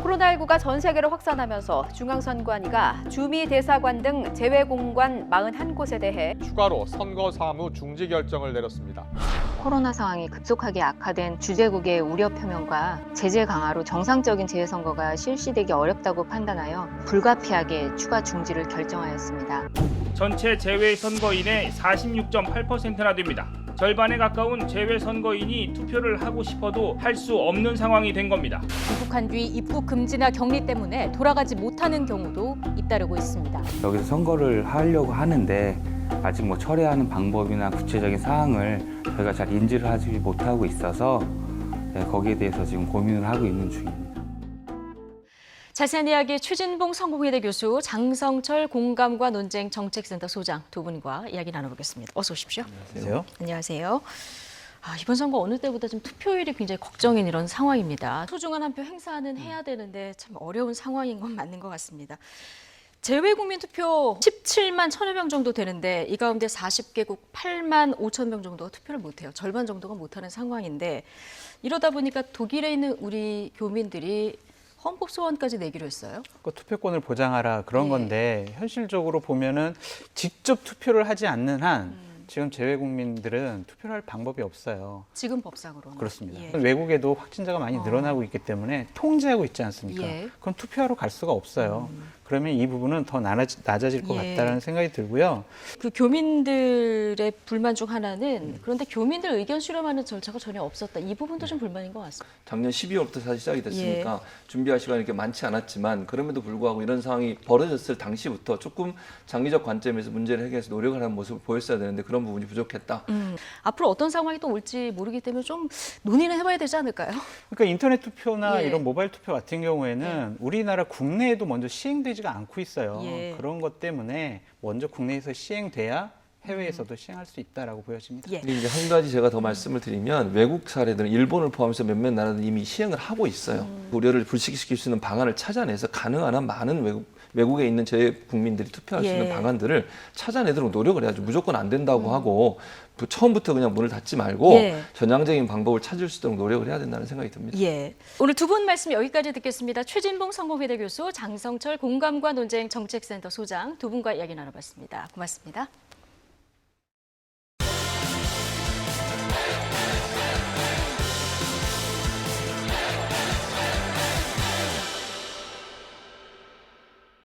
코로나19가 전 세계로 확산하면서 중앙선관위가 주미 대사관 등 제외공관 41곳에 대해 추가로 선거 사무 중지 결정을 내렸습니다. 코로나 상황이 급속하게 악화된 주재국의 우려 표명과 제재 강화로 정상적인 재선거가 실시되기 어렵다고 판단하여 불가피하게 추가 중지를 결정하였습니다. 전체 제외 선거인의 46.8%나 됩니다. 절반에 가까운 제외 선거인이 투표를 하고 싶어도 할 수 없는 상황이 된 겁니다. 귀국한 뒤 입국 금지나 격리 때문에 돌아가지 못하는 경우도 잇따르고 있습니다. 여기서 선거를 하려고 하는데 아직 철회하는 방법이나 구체적인 사항을 저희가 잘 인지를 하지 못하고 있어서 거기에 대해서 지금 고민을 하고 있는 중입니다. 자세한 이야기 최진봉 성공회대 교수, 장성철 공감과 논쟁 정책센터 소장 두 분과 이야기 나눠보겠습니다. 어서 오십시오. 안녕하세요. 안녕하세요. 이번 선거 어느 때보다 좀 투표율이 굉장히 걱정인 이런 상황입니다. 소중한 한 표 행사는 해야 되는데 참 어려운 상황인 건 맞는 것 같습니다. 재외국민 투표 17만 1천여 명 정도 되는데 이 가운데 40개국 8만 5천 명 정도가 투표를 못해요. 절반 정도가 못하는 상황인데 이러다 보니까 독일에 있는 우리 교민들이 헌법 소원까지 내기로 했어요. 투표권을 보장하라 그런 건데 현실적으로 보면은 직접 투표를 하지 않는 한 지금 재외국민들은 투표를 할 방법이 없어요. 지금 법상으로는. 그렇습니다. 예. 외국에도 확진자가 많이 늘어나고 있기 때문에 통제하고 있지 않습니까? 예. 그건 투표하러 갈 수가 없어요. 그러면 이 부분은 더 낮아질 것 예. 같다는 생각이 들고요. 그 교민들의 불만 중 하나는 그런데 교민들 의견 수렴하는 절차가 전혀 없었다. 이 부분도 좀 불만인 것 같습니다. 작년 12월부터 사실 시작이 됐으니까 준비할 시간이 이렇게 많지 않았지만 그럼에도 불구하고 이런 상황이 벌어졌을 당시부터 조금 장기적 관점에서 문제를 해결해서 노력을 하는 모습을 보였어야 되는데 그런 부분이 부족했다. 앞으로 어떤 상황이 또 올지 모르기 때문에 좀 논의는 해봐야 되지 않을까요? 그러니까 인터넷 투표나 예. 이런 모바일 투표 같은 경우에는 우리나라 국내에도 먼저 시행되지가 않고 있어요. 예. 그런 것 때문에 먼저 국내에서 시행돼야 해외에서도 시행할 수 있다라고 보여집니다. 예. 근데 이제 한 가지 제가 더 말씀을 드리면 외국 사례들은 일본을 포함해서 몇몇 나라들은 이미 시행을 하고 있어요. 우려를 불식시킬 수 있는 방안을 찾아내서 가능한 한 많은 외국에 있는 제 국민들이 투표할 수 있는 방안들을 찾아내도록 노력을 해야죠. 무조건 안 된다고 하고 처음부터 그냥 문을 닫지 말고 전향적인 방법을 찾을 수 있도록 노력을 해야 된다는 생각이 듭니다. 예. 오늘 두 분 말씀 여기까지 듣겠습니다. 최진봉 성공회대 교수, 장성철 공감과 논쟁 정책센터 소장 두 분과 이야기 나눠봤습니다. 고맙습니다.